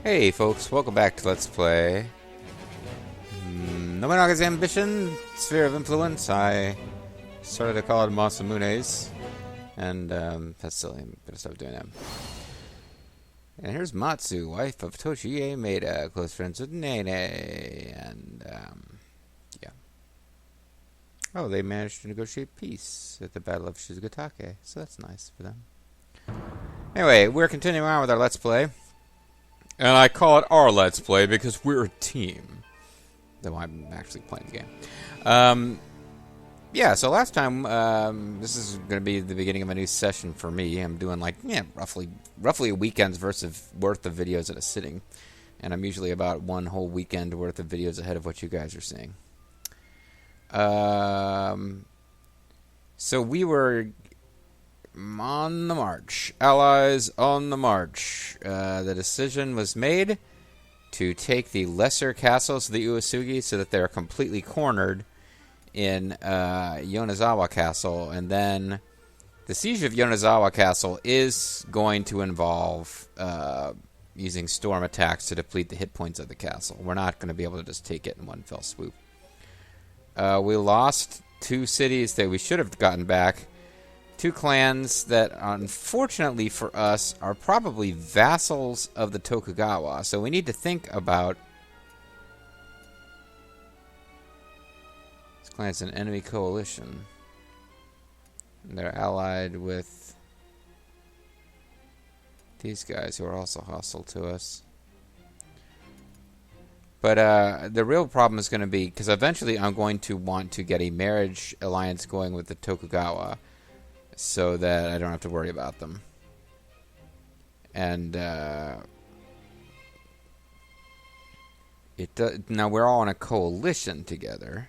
Hey folks, welcome back to Let's Play Nobunaga's Ambition, Sphere of Influence. I started to call it Masamune's, and that's silly, I'm gonna stop doing that. And here's Matsu, wife of Toshie Maeda, close friends with Nene, and yeah. Oh, they managed to negotiate peace at the Battle of Shizugatake, so that's nice for them. Anyway, we're continuing on with our Let's Play. And I call it our Let's Play because we're a team. Though I'm actually playing the game. Yeah, so last time, this is going to be the beginning of a new session for me. I'm doing like, roughly a weekend's worth of videos at a sitting. And I'm usually about one whole weekend worth of videos ahead of what you guys are seeing. So we were on the march. Allies on the march. The decision was made to take the lesser castles of the Uesugi so that they're completely cornered in Yonezawa Castle, and then the siege of Yonezawa Castle is going to involve using storm attacks to deplete the hit points of the castle. We're not going to be able to just take it in one fell swoop. We lost 2 cities that we should have gotten back. 2 clans that, unfortunately for us, are probably vassals of the Tokugawa. So we need to think about... This clan's an enemy coalition. And they're allied with these guys who are also hostile to us. But the real problem is going to be... Because eventually I'm going to want to get a marriage alliance going with the Tokugawa, so that I don't have to worry about them. And now we're all in a coalition together.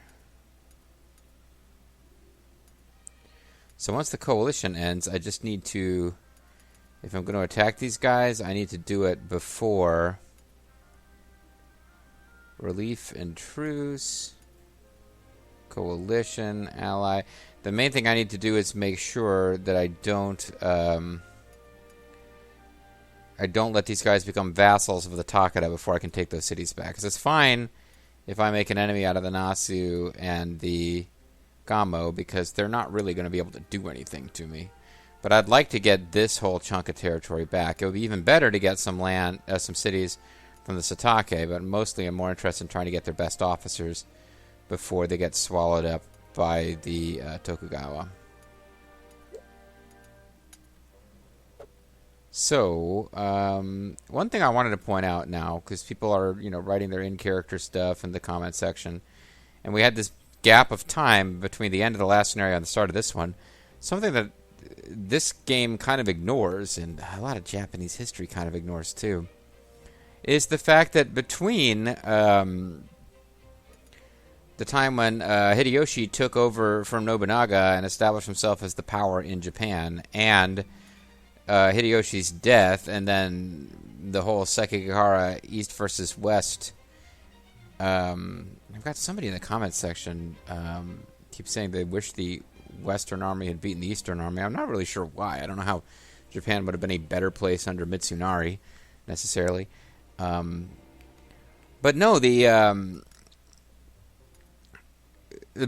So once the coalition ends, I just need to, if I'm going to attack these guys, I need to do it before relief and truce, coalition, ally. The main thing I need to do is make sure that I don't let these guys become vassals of the Takeda before I can take those cities back. Because it's fine if I make an enemy out of the Nasu and the Gamo, because they're not really going to be able to do anything to me. But I'd like to get this whole chunk of territory back. It would be even better to get some land, some cities from the Satake, but mostly I'm more interested in trying to get their best officers before they get swallowed up by the Tokugawa. So, one thing I wanted to point out now, because people are, writing their in-character stuff in the comment section, and we had this gap of time between the end of the last scenario and the start of this one. Something that this game kind of ignores, and a lot of Japanese history kind of ignores too, is the fact that between the time when Hideyoshi took over from Nobunaga and established himself as the power in Japan, and Hideyoshi's death, and then the whole Sekigahara East versus West. I've got somebody in the comments section keeps saying they wish the Western Army had beaten the Eastern Army. I'm not really sure why. I don't know how Japan would have been a better place under Mitsunari, necessarily. But no, the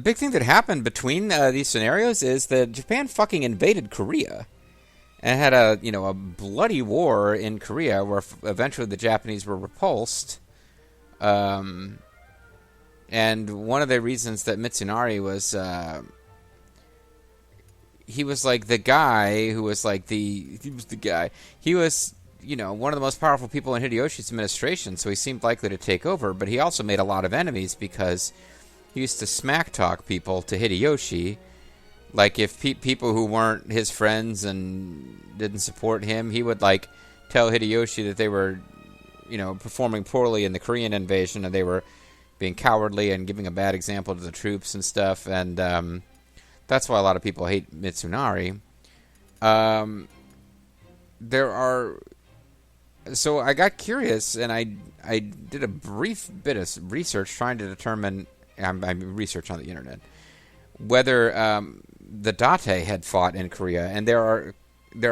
big thing that happened between these scenarios is that Japan fucking invaded Korea and had a bloody war in Korea where eventually the Japanese were repulsed. And one of the reasons that Mitsunari was he was like the guy who was like he was one of the most powerful people in Hideyoshi's administration, so he seemed likely to take over, but he also made a lot of enemies because he used to smack talk people to Hideyoshi. Like, if people who weren't his friends and didn't support him, he would, tell Hideyoshi that they were, performing poorly in the Korean invasion, and they were being cowardly and giving a bad example to the troops and stuff, and that's why a lot of people hate Mitsunari. So I got curious, and I did a brief bit of research trying to determine, research on the internet, whether the Date had fought in Korea, and there are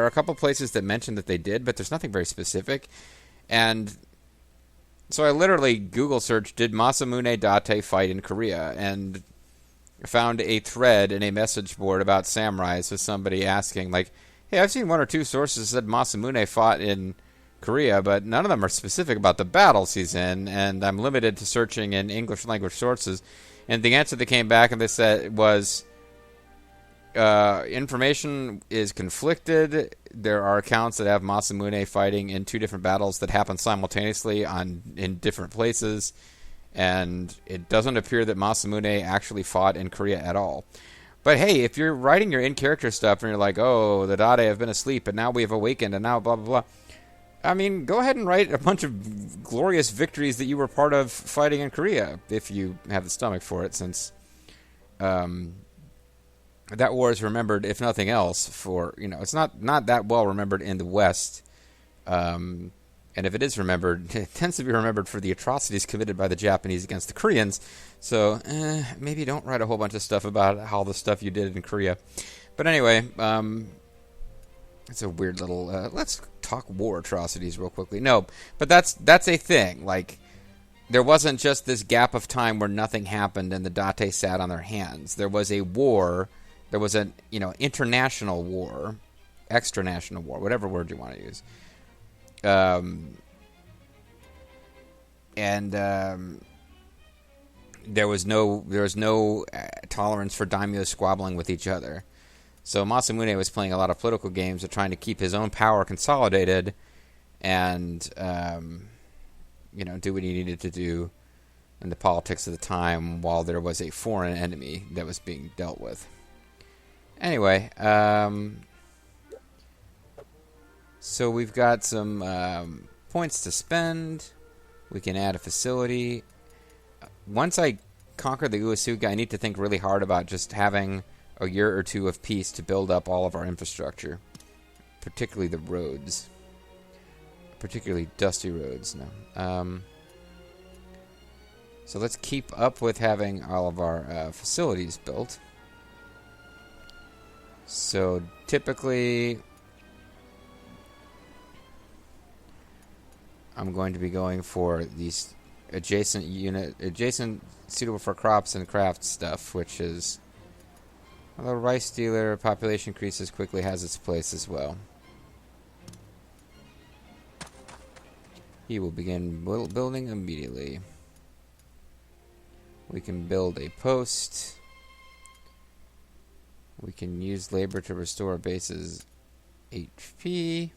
a couple places that mention that they did, but there's nothing very specific. And So I literally Google searched, did Masamune Date fight in Korea? And found a thread in a message board about samurais with somebody asking, like, hey, I've seen one or two sources that said Masamune fought in Korea, but none of them are specific about the battles he's in, and I'm limited to searching in English language sources. And the answer that came back and they said was, information is conflicted. There are accounts that have Masamune fighting in two different battles that happen simultaneously in different places, and it doesn't appear that Masamune actually fought in Korea at all. But hey, if you're writing your in-character stuff and you're like, oh, the Dade have been asleep and now we've awakened and now blah blah blah, I mean, go ahead and write a bunch of glorious victories that you were part of fighting in Korea if you have the stomach for it, since that war is remembered, if nothing else, for, it's not that well remembered in the West. And if it is remembered, it tends to be remembered for the atrocities committed by the Japanese against the Koreans. So maybe don't write a whole bunch of stuff about how the stuff you did in Korea. But anyway, it's a weird little... let's talk war atrocities real quickly. No, but that's a thing. Like, there wasn't just this gap of time where nothing happened and the Date sat on their hands. There was a war. There was an international war, extranational war, whatever word you want to use. There was no tolerance for daimyo squabbling with each other. So Masamune was playing a lot of political games of trying to keep his own power consolidated and do what he needed to do in the politics of the time while there was a foreign enemy that was being dealt with. Anyway, so we've got some points to spend. We can add a facility. Once I conquer the Uesuga, I need to think really hard about just having a year or two of peace to build up all of our infrastructure, particularly the roads, particularly dusty roads. So let's keep up with having all of our facilities built. So typically, I'm going to be going for these adjacent suitable for crops and craft stuff, which is, although rice dealer population increases quickly, has its place as well. He will begin building immediately. We can build a post. We can use labor to restore base's HP.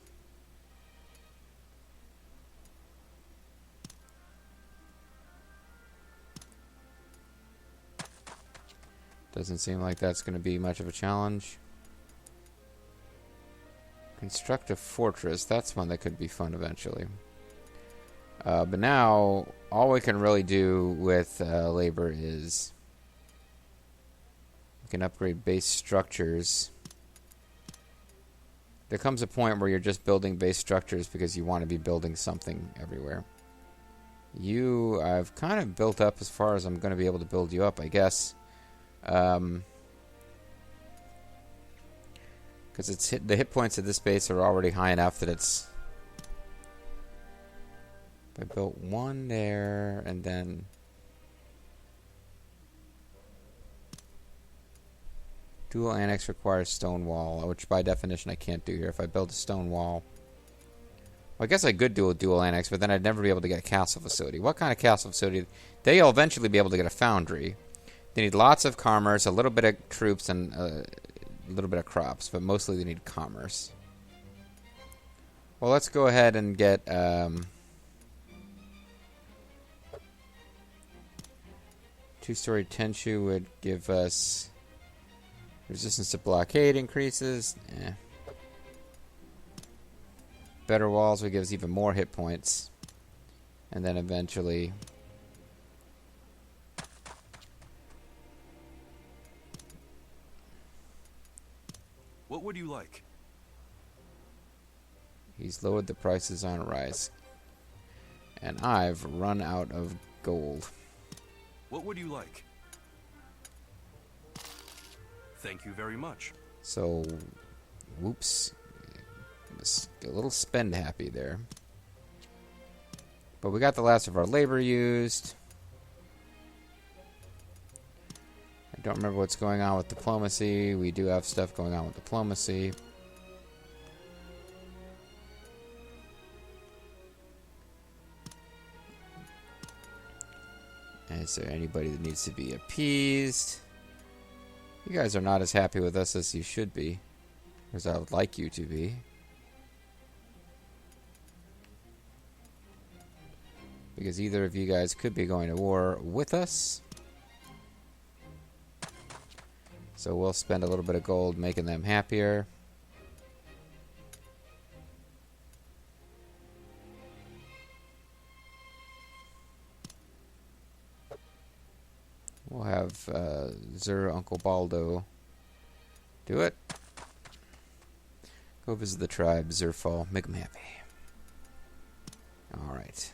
Doesn't seem like that's going to be much of a challenge. Construct a fortress. That's one that could be fun eventually. But now, all we can really do with labor is we can upgrade base structures. There comes a point where you're just building base structures because you want to be building something everywhere. I've kind of built up as far as I'm going to be able to build you up, I guess. Because the hit points of this base are already high enough that it's... I built one there, and then... Dual annex requires stone wall, which by definition I can't do here. If I build a stone wall... Well, I guess I could do a dual annex, but then I'd never be able to get a castle facility. What kind of castle facility? They'll eventually be able to get a foundry. They need lots of commerce, a little bit of troops, and a little bit of crops, but mostly they need commerce. Well, let's go ahead and get... two-story Tenshu would give us resistance to blockade increases. Better walls would give us even more hit points. And then eventually... What would you like? He's lowered the prices on rice. And I've run out of gold. What would you like? Thank you very much. So, whoops. A little spend happy there. But we got the last of our labor used. I don't remember what's going on with diplomacy. We do have stuff going on with diplomacy. Is there anybody that needs to be appeased? You guys are not as happy with us as you should be. As I would like you to be. Because either of you guys could be going to war with us. So we'll spend a little bit of gold making them happier. We'll have Zur Uncle Baldo do it. Go visit the tribe, Zurfall. Make them happy. Alright.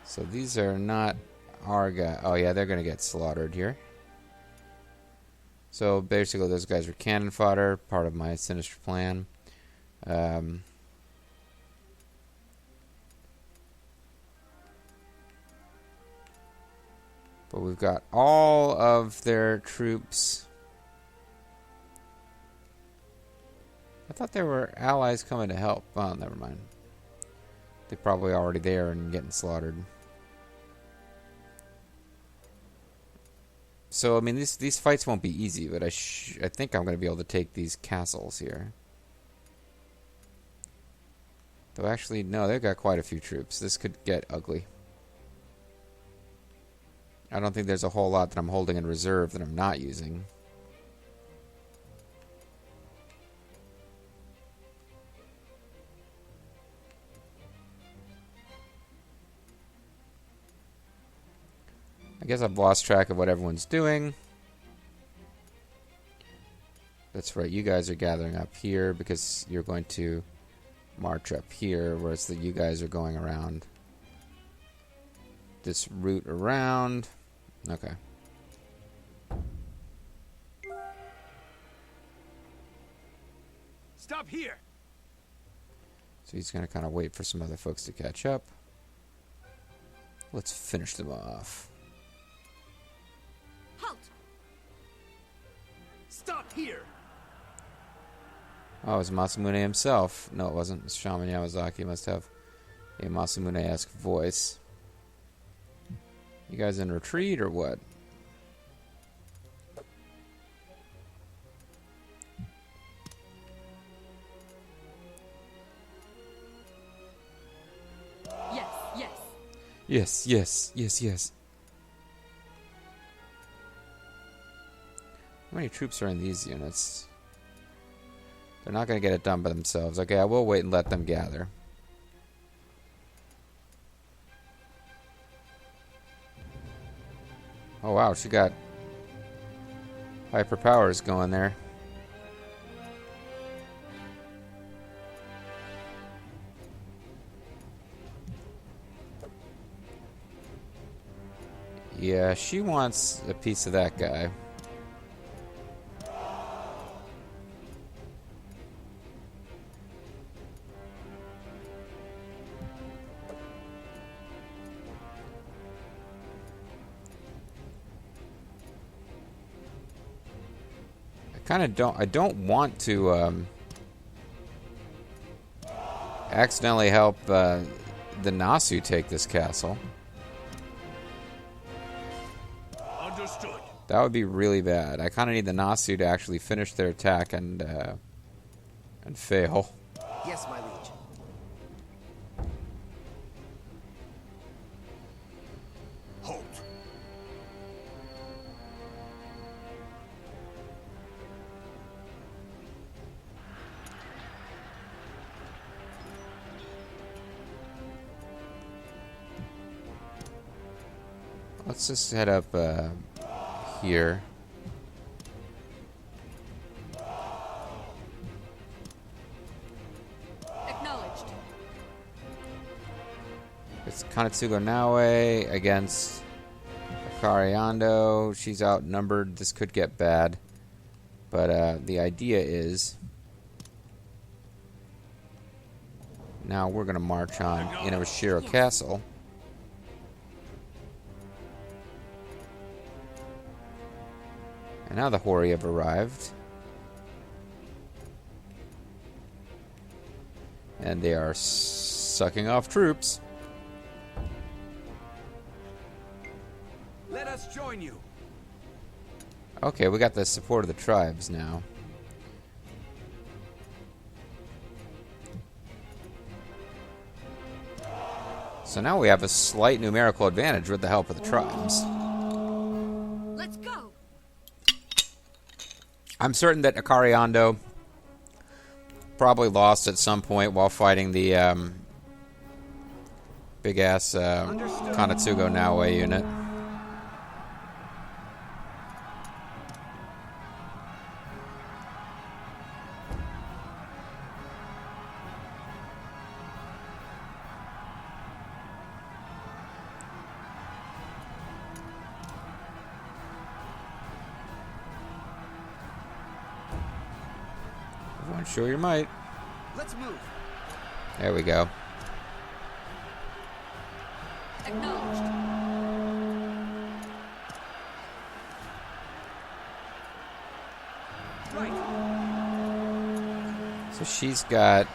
So these are not our guys. Oh yeah, they're going to get slaughtered here. So basically those guys are cannon fodder, part of my sinister plan. But we've got all of their troops. I thought there were allies coming to help. Oh, never mind. They're probably already there and getting slaughtered. So, I mean, these fights won't be easy, but I think I'm going to be able to take these castles here. Though actually, no, they've got quite a few troops. This could get ugly. I don't think there's a whole lot that I'm holding in reserve that I'm not using. I guess I've lost track of what everyone's doing. That's right, you guys are gathering up here because you're going to march up here, whereas you guys are going around this route around. Okay. Stop here. So he's going to kind of wait for some other folks to catch up. Let's finish them off. Halt. Stop here. Oh, it was Masamune himself. No, it wasn't. It was Shaman Yamazaki. Must have a Masamune-esque voice. You guys in retreat or what? Yes, yes, yes, yes. How many troops are in these units? They're not going to get it done by themselves. Okay, I will wait and let them gather. Oh wow, she got hyperpowers going there. Yeah, she wants a piece of that guy. I don't want to accidentally help the Nasu take this castle. Understood. That would be really bad. I kind of need the Nasu to actually finish their attack and fail. Yes, my liege. Halt. Let's just head up here. Acknowledged. It's Kanetsugo Naue against Akari Ando. She's outnumbered. This could get bad. But the idea is now we're going to march on into Shiro Castle. And now the Hori have arrived. And they are sucking off troops. Let us join you. Okay, we got the support of the tribes now. So now we have a slight numerical advantage with the help of the tribes. Let's go. I'm certain that Akari Ando probably lost at some point while fighting the big-ass Kanetsugo Naoe unit. Everyone show your might. Let's move. There we go. Acknowledged. Right. So she's got...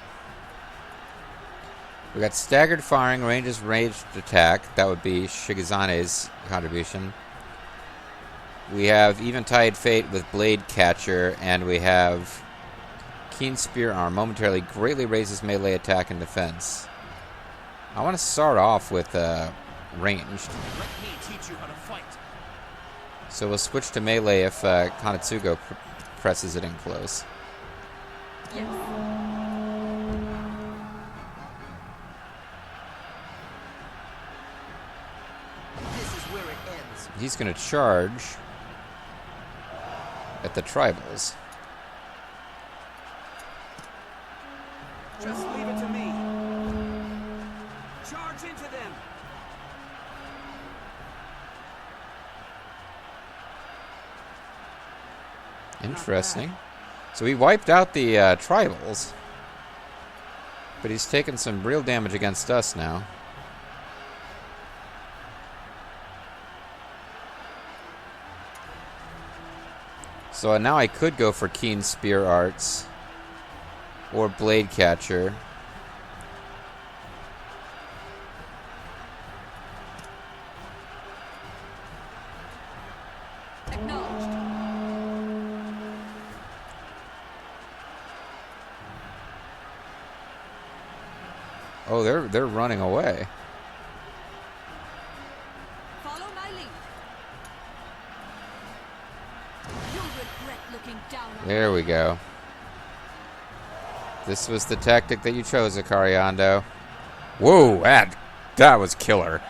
We got staggered firing, ranges ranged attack. That would be Shigezane's contribution. We have Eventide Fate with Blade Catcher, and we have Keen Spear Arm. Momentarily greatly raises melee attack and defense. I want to start off with ranged. Let me teach you how to fight. So we'll switch to melee if Kanetsugo presses it in close. Yes. This is where it ends. He's going to charge at the tribals. Just leave it to me. Charge into them. Interesting. So he wiped out the tribals, but he's taken some real damage against us now. So now I could go for Keen Spear Arts or Blade Catcher. Acknowledged. Oh, they're running away. Follow my lead. You'll regret looking down on There we go. This was the tactic that you chose, Akari Ando. Whoa, that was killer.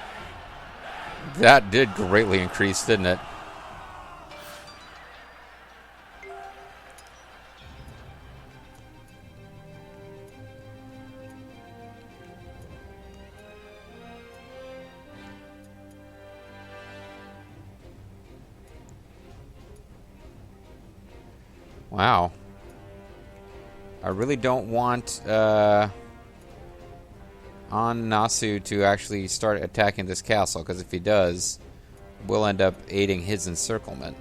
That did greatly increase, didn't it? Wow. I really don't want Nasu to actually start attacking this castle, because if he does, we'll end up aiding his encirclement.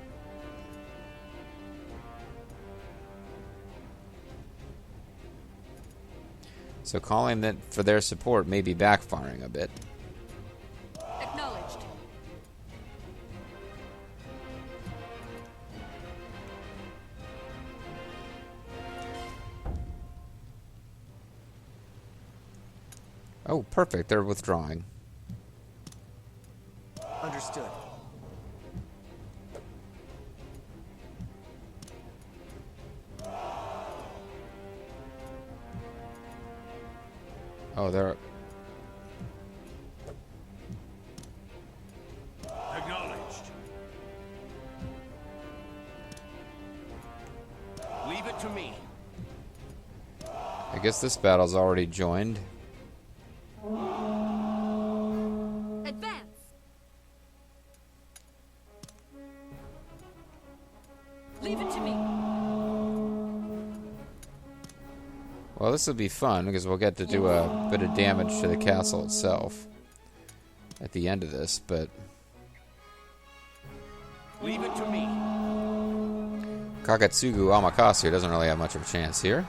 So calling that for their support may be backfiring a bit. Acknowledged. Oh, perfect. They're withdrawing. Understood. Oh, they're... Acknowledged. Leave it to me. I guess this battle's already joined. Advance. Leave it to me. Well, this will be fun because we'll get to do a bit of damage to the castle itself at the end of this, but Leave it to me. Kakatsugu Amakasu doesn't really have much of a chance here.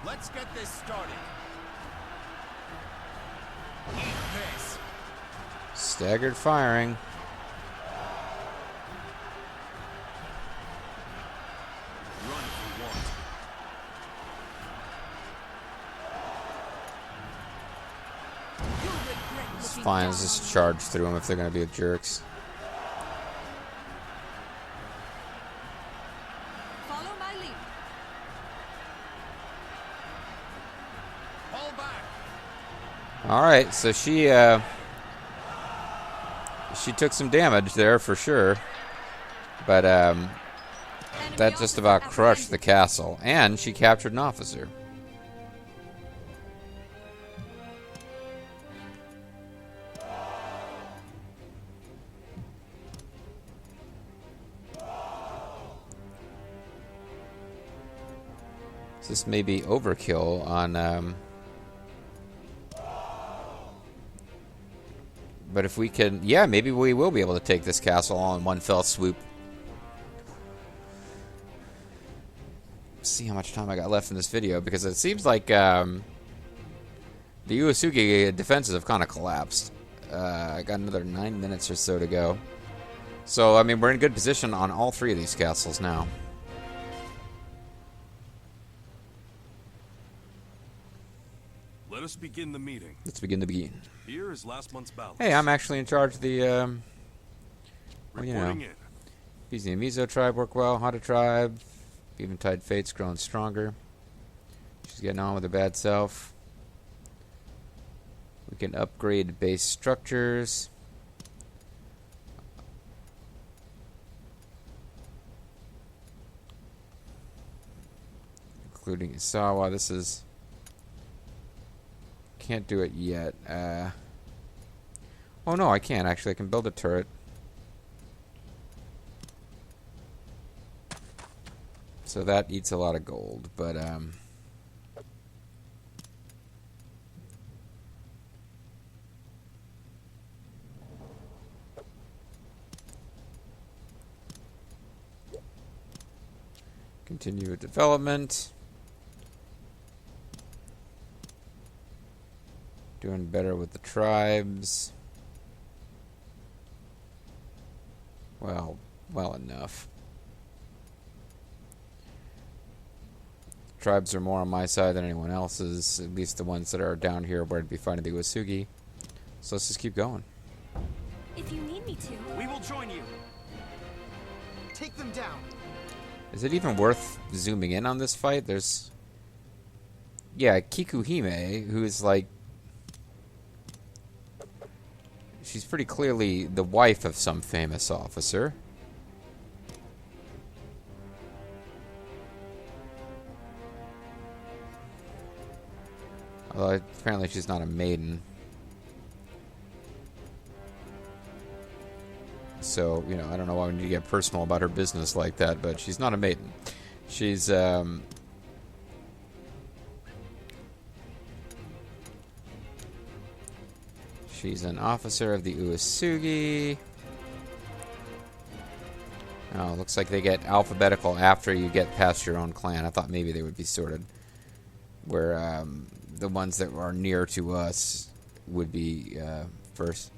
Let's get this started. Eat this. Staggered firing. Run if you want. You'll regret It's looking fine. down Let's on just me. charge through them if they're going to be jerks. Follow my lead. Fall back. Alright, so she took some damage there for sure. But Enemy that just officer about crushed the apprehended. castle. And she captured an officer. So this may be overkill on... but if we can... Yeah, maybe we will be able to take this castle all in one fell swoop. See how much time I got left in this video, because it seems like the Uesugi defenses have kind of collapsed. I got another 9 minutes or so to go. So, I mean, we're in good position on all three of these castles now. Let us begin the meeting. Let's begin to begin. Here is last month's ballot. Hey, I'm actually in charge of the, well, you know, Reporting in. Fizi and Mizo tribe work well. Hada tribe, Eventide Fate's growing stronger. She's getting on with her bad self. We can upgrade base structures. Including Isawa. This is... Can't do it yet. Oh no, I can actually. I can build a turret. So that eats a lot of gold, but continue with development. Doing better with the tribes. Well enough. Tribes are more on my side than anyone else's, at least the ones that are down here where I'd be fighting the Uesugi. So let's just keep going. If you need me to. We will join you. Take them down. Is it even worth zooming in on this fight? There's... Yeah, Kikuhime, who's like... She's pretty clearly the wife of some famous officer. Although apparently she's not a maiden. So, you know, I don't know why we need to get personal about her business like that, but she's not a maiden. She's, she's an officer of the Uesugi. Oh, looks like they get alphabetical after you get past your own clan. I thought maybe they would be sorted where the ones that are near to us would be first.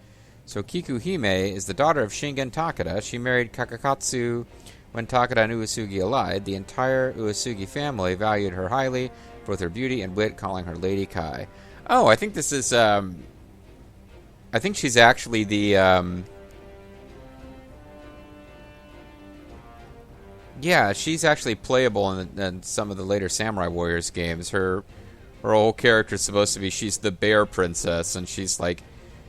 So Kikuhime is the daughter of Shingen Takeda. She married Kakakatsu when Takeda and Uesugi allied. The entire Uesugi family valued her highly for both her beauty and wit, calling her Lady Kai. Oh, I think this is... I think she's actually the... Yeah, she's actually playable in some of the later Samurai Warriors games. Her whole character is supposed to be she's the bear princess, and she's like...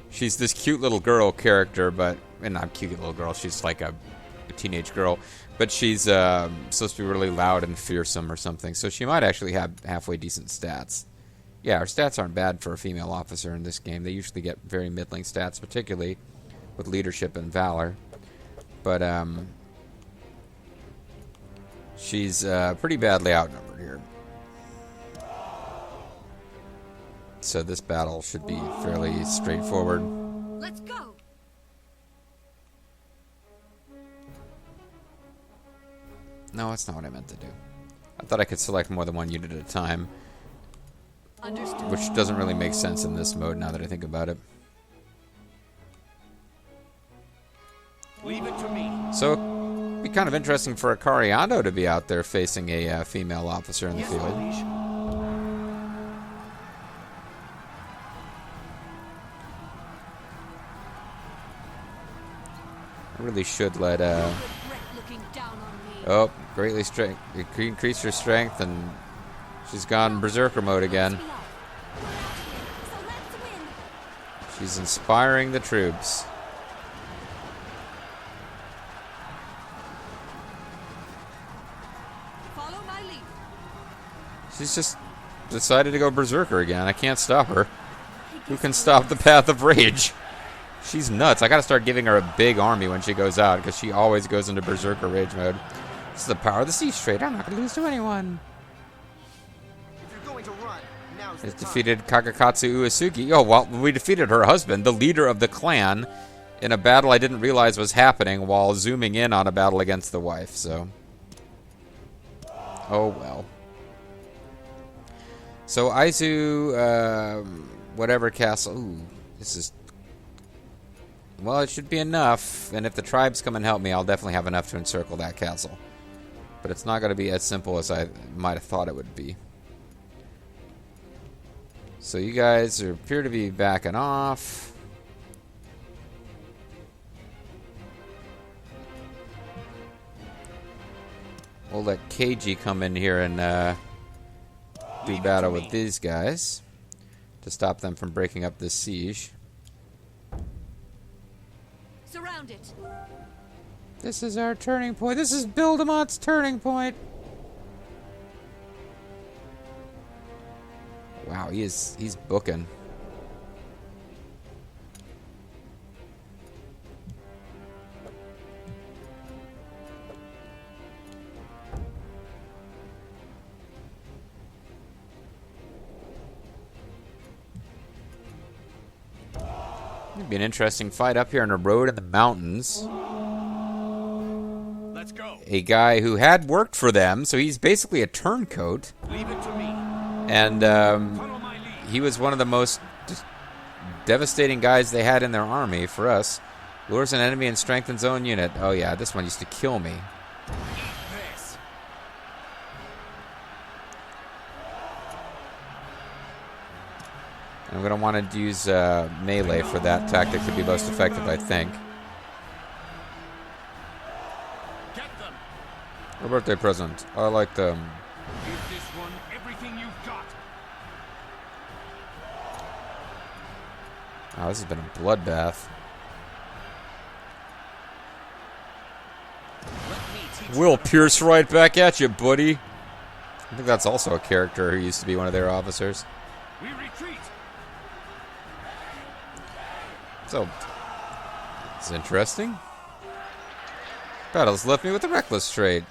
She's this cute little girl character, but... And not cute little girl, she's like a teenage girl. But she's supposed to be really loud and fearsome or something. So she might actually have halfway decent stats. Yeah, her stats aren't bad for a female officer in this game. They usually get very middling stats, particularly with leadership and valor. But, She's pretty badly outnumbered here. So this battle should be fairly straightforward. Let's go. No, that's not what I meant to do. I thought I could select more than one unit at a time, Understood. which doesn't really make sense in this mode now that I think about it. Leave it to me. So it'd be kind of interesting for Akari Ando to be out there facing a female officer in the field. Liege. I really should let Regret looking down on me. oh, greatly increase her strength, and she's gone berserker mode again. So let's win. She's inspiring the troops. Follow my lead. She's just decided to go berserker again. I can't stop her. Who can stop the path of rage? She's nuts. I gotta start giving her a big army when she goes out, because she always goes into berserker rage mode. This is the power of the Siege Trade. I'm not gonna lose to anyone. If you're going to run, now's the Has time. defeated Kakakatsu Uesugi. Oh, well, we defeated her husband, the leader of the clan, in a battle I didn't realize was happening while zooming in on a battle against the wife, so. Oh, well. So, Aizu, whatever castle. Ooh, this is. Well, it should be enough, and if the tribes come and help me, I'll definitely have enough to encircle that castle. But it's not going to be as simple as I might have thought it would be. So you guys appear to be backing off. We'll let KG come in here and do battle with these guys to stop them from breaking up this siege. Surround it. This is our turning point. This is Bildamont's turning point. Wow, he's booking. It'd be an interesting fight up here on a road in the mountains. Let's go. A guy who had worked for them, so he's basically a turncoat. Leave it to me. And Follow my lead. he was one of the most devastating guys they had in their army for us. Lures an enemy and strengthens own unit. Oh yeah, this one used to kill me. This. I'm going to want to use melee for that tactic to be most effective, I think. Get them. A birthday present. I like them. Give this one everything you've got. Oh, this has been a bloodbath. Let me teach We'll pierce right back at you, buddy. I think that's also a character who used to be one of their officers. We retreat. So, it's interesting. Battles left me with a reckless trait.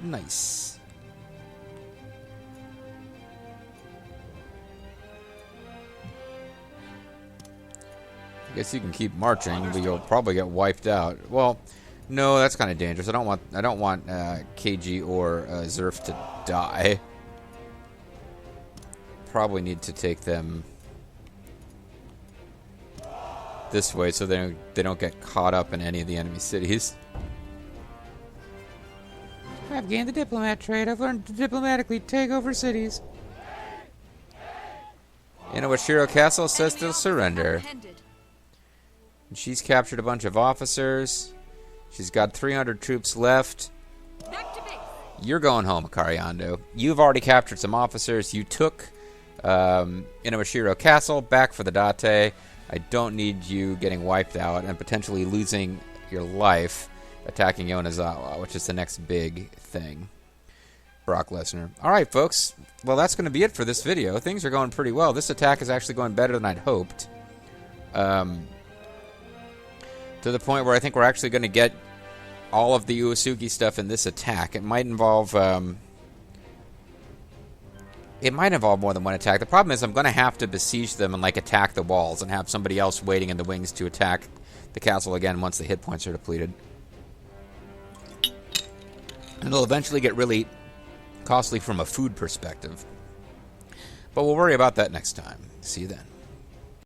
Nice. I guess you can keep marching, but you'll probably get wiped out. Well, no, that's kind of dangerous. I don't want KG or Zerf to die. Probably need to take them this way so they don't get caught up in any of the enemy cities. I've gained the diplomat trait. I've learned to diplomatically take over cities. Shiro Castle says to surrender. And she's captured a bunch of officers. She's got 300 troops left. Back to base. You're going home, Akari Ando. You've already captured some officers. You took Shiro Castle back for the Date. I don't need you getting wiped out and potentially losing your life attacking Yonezawa, which is the next big thing. Brock Lesnar. Alright, folks. Well, that's going to be it for this video. Things are going pretty well. This attack is actually going better than I'd hoped. To the point where I think we're actually going to get all of the Uesugi stuff in this attack. It might involve more than one attack. The problem is I'm going to have to besiege them and like attack the walls and have somebody else waiting in the wings to attack the castle again once the hit points are depleted. And it'll eventually get really costly from a food perspective. But we'll worry about that next time. See you then.